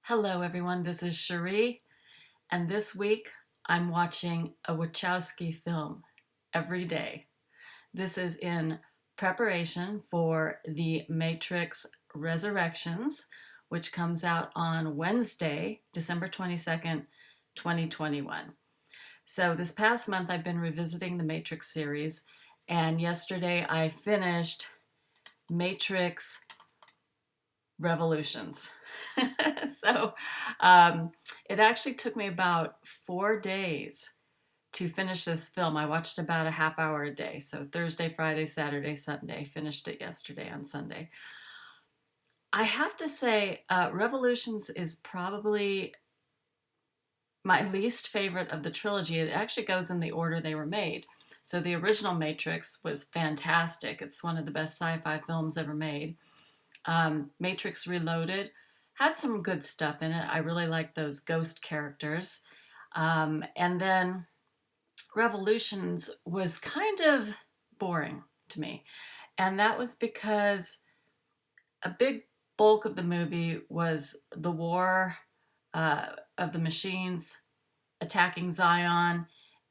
Hello everyone, this is Cherie, and this week I'm watching a Wachowski film every day. This is in preparation for The Matrix Resurrections, which comes out on Wednesday, December 22nd, 2021. So this past month I've been revisiting the Matrix series, and yesterday I finished Matrix Revolutions. so it actually took me about 4 days to finish this film. I watched about a half hour a day. So Thursday, Friday, Saturday, Sunday. Finished it yesterday on Sunday. I have to say, Revolutions is probably my least favorite of the trilogy. It actually goes in the order they were made. So the original Matrix was fantastic. It's one of the best sci-fi films ever made. Matrix Reloaded had some good stuff in it. I really liked those ghost characters. And then Revolutions was kind of boring to me. And that was because a big bulk of the movie was the war of the machines attacking Zion.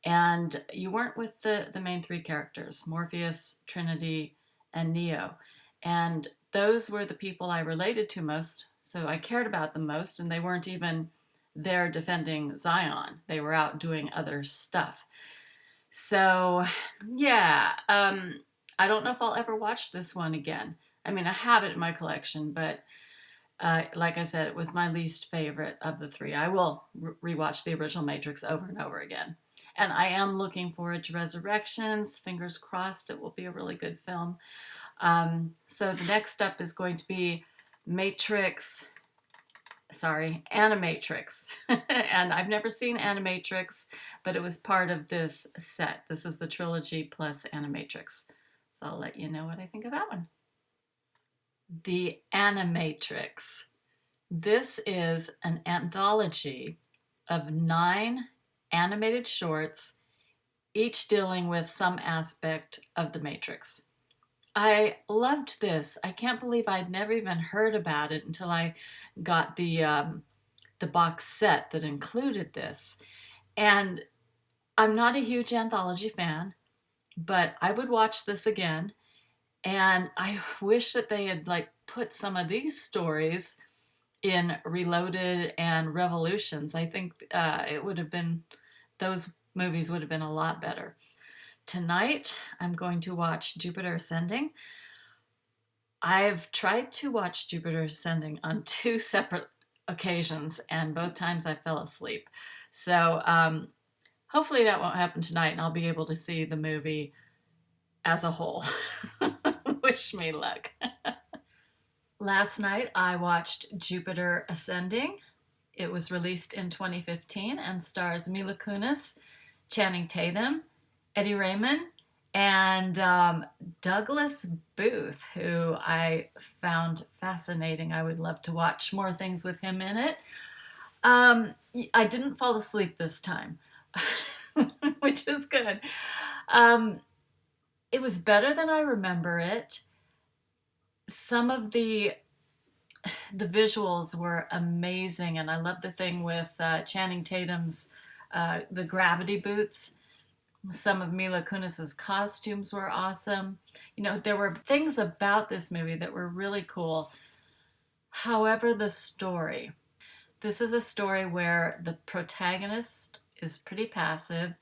And you weren't with the main three characters, Morpheus, Trinity, and Neo. And those were the people I related to most, so I cared about them most, and they weren't even there defending Zion. They were out doing other stuff. So, yeah, I don't know if I'll ever watch this one again. I mean, I have it in my collection, but like I said, it was my least favorite of the three. I will rewatch the original Matrix over and over again. And I am looking forward to Resurrections. Fingers crossed it will be a really good film. So the next up is going to be Animatrix. And I've never seen Animatrix, but it was part of this set. This is the trilogy plus Animatrix. So I'll let you know what I think of that one. The Animatrix. This is an anthology of 9 animated shorts, each dealing with some aspect of the Matrix. I loved this. I can't believe I'd never even heard about it until I got the box set that included this. And I'm not a huge anthology fan, but I would watch this again. And I wish that they had put some of these stories in Reloaded and Revolutions. I think it would have been, those movies would have been a lot better. Tonight, I'm going to watch Jupiter Ascending. I've tried to watch Jupiter Ascending on 2 separate occasions, and both times I fell asleep. So hopefully that won't happen tonight, and I'll be able to see the movie as a whole. Wish me luck. Last night, I watched Jupiter Ascending. It was released in 2015 and stars Mila Kunis, Channing Tatum, Eddie Raymond, and Douglas Booth, who I found fascinating. I would love to watch more things with him in it. I didn't fall asleep this time, which is good. It was better than I remember it. Some of the visuals were amazing, and I love the thing with Channing Tatum's the gravity boots. Some of Mila Kunis's costumes were awesome. You know, there were things about this movie that were really cool. However, the story. This is a story where the protagonist is pretty passive.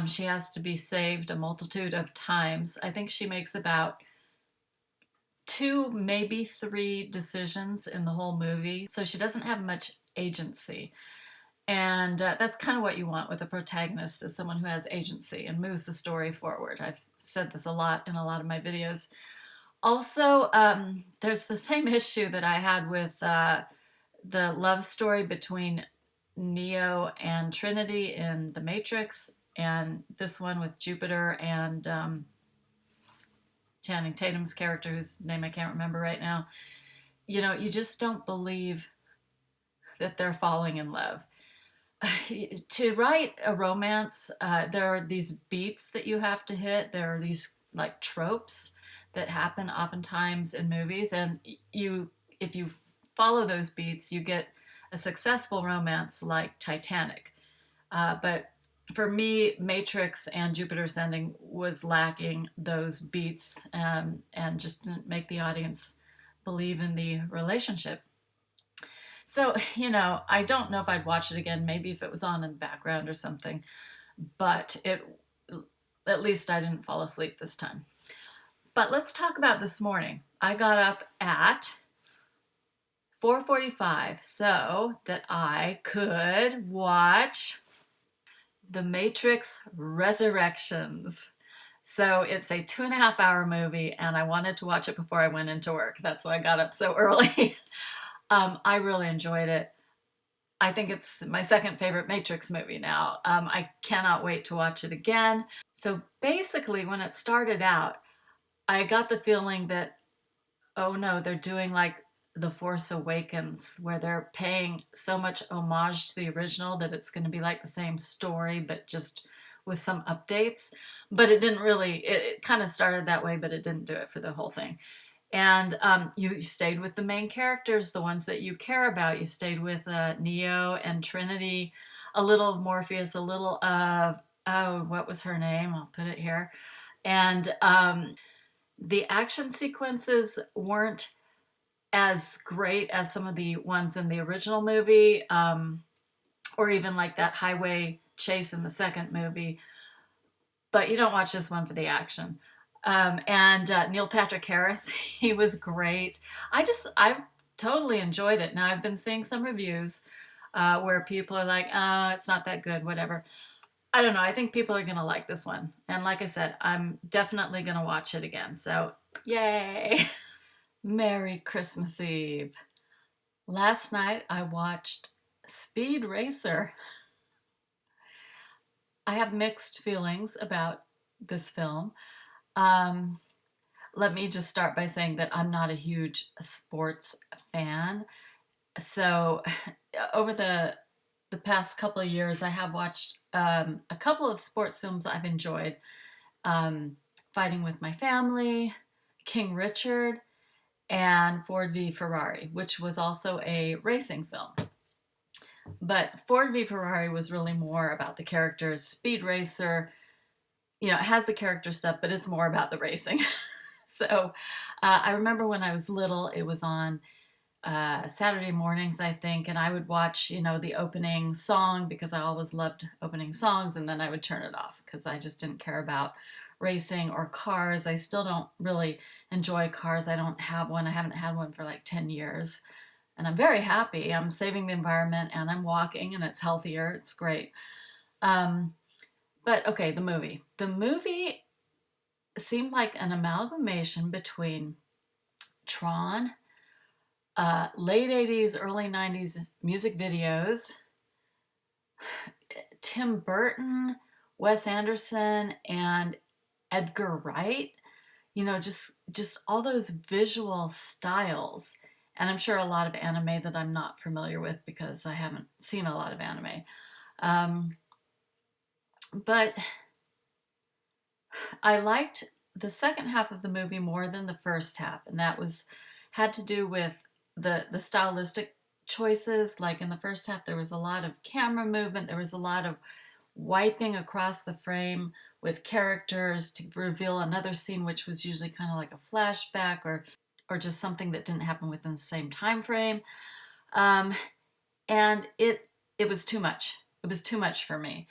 She has to be saved a multitude of times. I think she makes about 2, maybe 3 decisions in the whole movie. So she doesn't have much agency. And that's kind of what you want with a protagonist, is someone who has agency and moves the story forward. I've said this a lot in a lot of my videos. Also, there's the same issue that I had with the love story between Neo and Trinity in The Matrix, and this one with Jupiter and Channing Tatum's character, whose name I can't remember right now. You know, you just don't believe that they're falling in love. To write a romance, there are these beats that you have to hit. There are these tropes that happen oftentimes in movies, and if you follow those beats, you get a successful romance like Titanic. But for me, Matrix and Jupiter Ascending was lacking those beats, and just didn't make the audience believe in the relationship. So, I don't know if I'd watch it again, maybe if it was on in the background or something, but at least I didn't fall asleep this time. But let's talk about this morning. I got up at 4:45 so that I could watch The Matrix Resurrections. So it's a 2.5 hour movie, and I wanted to watch it before I went into work. That's why I got up so early. I really enjoyed it. I think it's my second favorite Matrix movie now. I cannot wait to watch it again. So basically, when it started out, I got the feeling that, oh no, they're doing like The Force Awakens, where they're paying so much homage to the original that it's going to be like the same story, but just with some updates. But it didn't really, it kind of started that way, but it didn't do it for the whole thing. And you stayed with the main characters, the ones that you care about. You stayed with Neo and Trinity, a little of Morpheus, a little of, oh, what was her name? I'll put it here. And the action sequences weren't as great as some of the ones in the original movie, or even like that highway chase in the second movie. But you don't watch this one for the action. And Neil Patrick Harris, he was great. I totally enjoyed it. Now I've been seeing some reviews where people are like, oh, it's not that good, whatever. I don't know. I think people are going to like this one. And like I said, I'm definitely going to watch it again. So, yay. Merry Christmas Eve. Last night I watched Speed Racer. I have mixed feelings about this film. Let me just start by saying that I'm not a huge sports fan. So, over the past couple of years, I have watched a couple of sports films I've enjoyed. Fighting with My Family, King Richard, and Ford v Ferrari, which was also a racing film. But Ford v Ferrari was really more about the characters. Speed Racer, it has the character stuff, but it's more about the racing. So I remember when I was little, it was on Saturday mornings, I think, and I would watch, the opening song because I always loved opening songs, and then I would turn it off because I just didn't care about racing or cars. I still don't really enjoy cars. I don't have one. I haven't had one for like 10 years. And I'm very happy. I'm saving the environment and I'm walking and it's healthier. It's great. But okay, the movie. The movie seemed like an amalgamation between Tron, late 80s, early 90s music videos, Tim Burton, Wes Anderson, and Edgar Wright. Just all those visual styles. And I'm sure a lot of anime that I'm not familiar with because I haven't seen a lot of anime. But I liked the second half of the movie more than the first half, and that had to do with the stylistic choices. Like in the first half, there was a lot of camera movement, there was a lot of wiping across the frame with characters to reveal another scene, which was usually kind of like a flashback or just something that didn't happen within the same time frame. And it was too much. It was too much for me.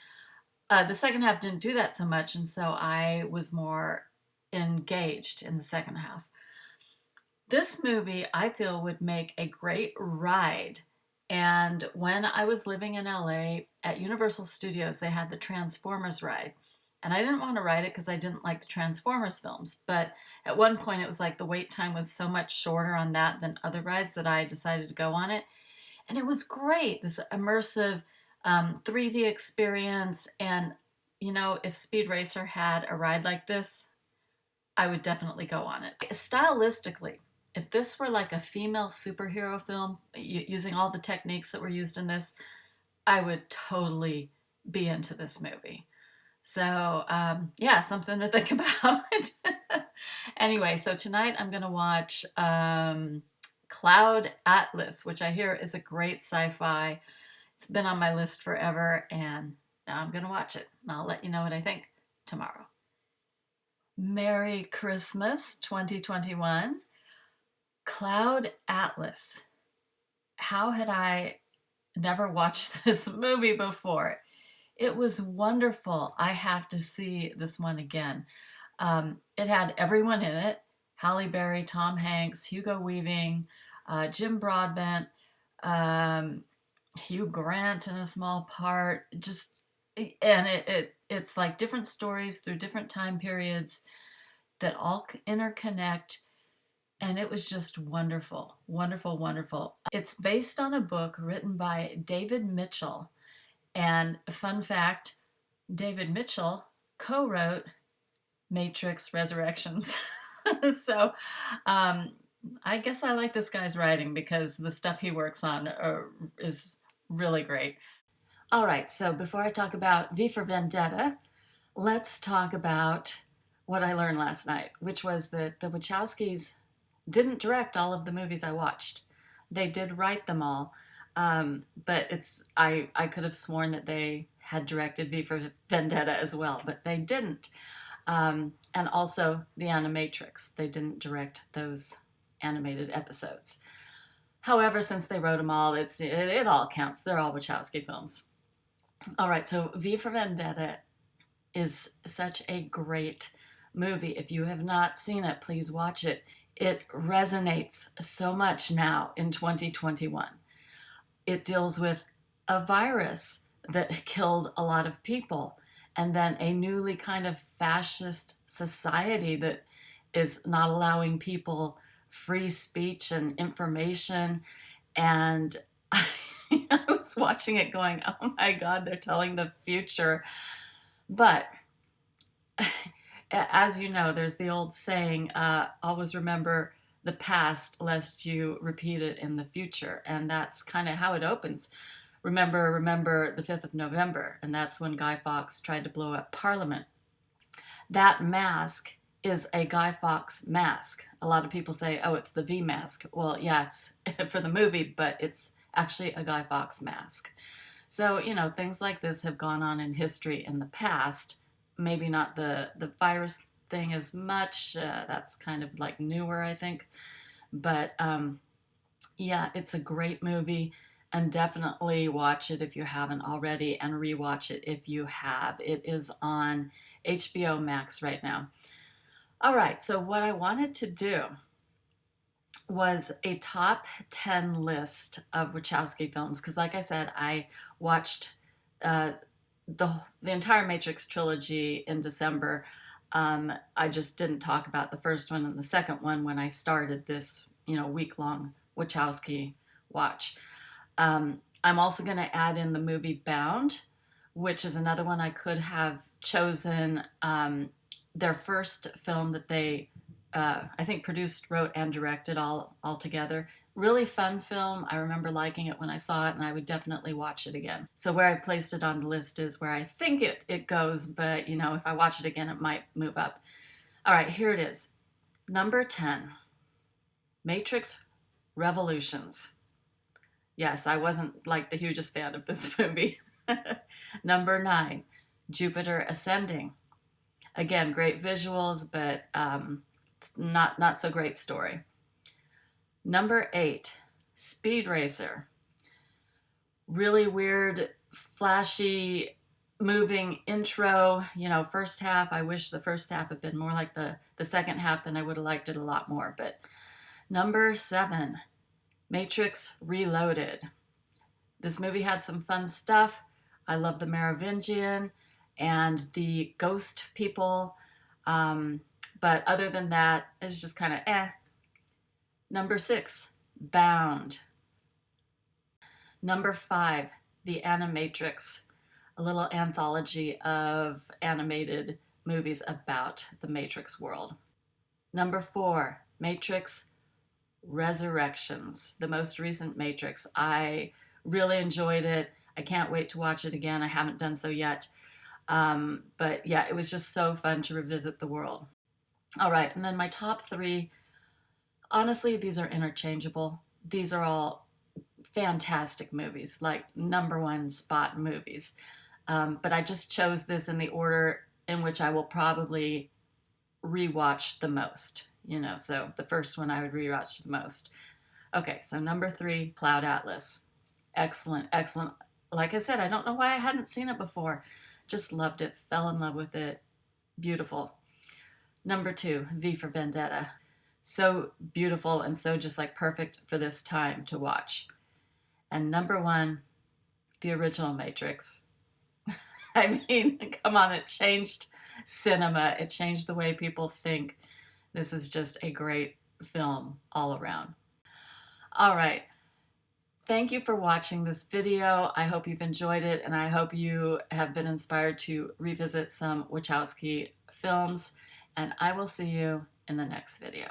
The second half didn't do that so much, and so I was more engaged in the second half. This movie, I feel, would make a great ride. And when I was living in LA at Universal Studios, they had the Transformers ride. And I didn't want to ride it because I didn't like the Transformers films. But at one point, it was like the wait time was so much shorter on that than other rides that I decided to go on it. And it was great, this immersive 3D experience. And, if Speed Racer had a ride like this, I would definitely go on it. Stylistically, if this were like a female superhero film using all the techniques that were used in this, I would totally be into this movie. So, yeah, something to think about. Anyway, so tonight I'm going to watch Cloud Atlas, which I hear is a great sci-fi. It's been on my list forever, and now I'm going to watch it, and I'll let you know what I think tomorrow. Merry Christmas 2021. Cloud Atlas. How had I never watched this movie before? It was wonderful. I have to see this one again. It had everyone in it: Halle Berry, Tom Hanks, Hugo Weaving, Jim Broadbent, Hugh Grant in a small part. It's like different stories through different time periods that all interconnect, and it was just wonderful, wonderful, wonderful. It's based on a book written by David Mitchell, and fun fact, David Mitchell co-wrote Matrix Resurrections. So I guess I like this guy's writing because the stuff he works on is really great. All right, so before I talk about V for Vendetta, let's talk about what I learned last night, which was that the Wachowskis didn't direct all of the movies I watched. They did write them all, but I could have sworn that they had directed V for Vendetta as well, but they didn't. And also the Animatrix. They didn't direct those animated episodes. However, since they wrote them all, it all counts. They're all Wachowski films. All right, so V for Vendetta is such a great movie. If you have not seen it, please watch it. It resonates so much now in 2021. It deals with a virus that killed a lot of people, and then a newly kind of fascist society that is not allowing people free speech and information. And I was watching it going, oh my God, they're telling the future. But as you know, there's the old saying, always remember the past lest you repeat it in the future. And that's kind of how it opens. Remember the 5th of November, and that's when Guy Fawkes tried to blow up Parliament. That mask is a Guy Fawkes mask. A lot of people say, oh, it's the V mask. Well, yeah, it's for the movie, but it's actually a Guy Fawkes mask. So, things like this have gone on in history in the past. Maybe not the virus thing as much. That's kind of like newer, I think. But yeah, it's a great movie. And definitely watch it if you haven't already, and rewatch it if you have. It is on HBO Max right now. All right, so what I wanted to do was a top 10 list of Wachowski films, because like I said, I watched the entire Matrix trilogy in December. I just didn't talk about the first one and the second one when I started this, week-long Wachowski watch. I'm also going to add in the movie Bound, which is another one I could have chosen. Their first film that they, I think, produced, wrote, and directed all together. Really fun film. I remember liking it when I saw it, and I would definitely watch it again. So where I placed it on the list is where I think it goes, but, if I watch it again, it might move up. All right, here it is. Number 10, Matrix Revolutions. Yes, I wasn't like the hugest fan of this movie. Number 9, Jupiter Ascending. Again, great visuals, but not so great story. Number 8, Speed Racer. Really weird, flashy, moving intro. First half, I wish the first half had been more like the second half, then I would have liked it a lot more. But number 7, Matrix Reloaded. This movie had some fun stuff. I love the Merovingian and the ghost people. But other than that, it's just kind of eh. Number 6, Bound. Number 5, The Animatrix, a little anthology of animated movies about the Matrix world. Number 4, Matrix Resurrections, the most recent Matrix. I really enjoyed it. I can't wait to watch it again. I haven't done so yet. But yeah, it was just so fun to revisit the world. All right, and then my top 3, Honestly, these are interchangeable. These are all fantastic movies, like number one spot movies. But I just chose this in the order in which I will probably rewatch the most. So the first one I would rewatch the most. Okay, so number three, Cloud Atlas. Excellent, excellent. Like I said, I don't know why I hadn't seen it before. Just loved it, fell in love with it. Beautiful. Number two, V for Vendetta. So beautiful and so just like perfect for this time to watch. And number one, the original Matrix. I mean, come on, it changed cinema. It changed the way people think. This is just a great film all around. All right. Thank you for watching this video. I hope you've enjoyed it, and I hope you have been inspired to revisit some Wachowski films, and I will see you in the next video.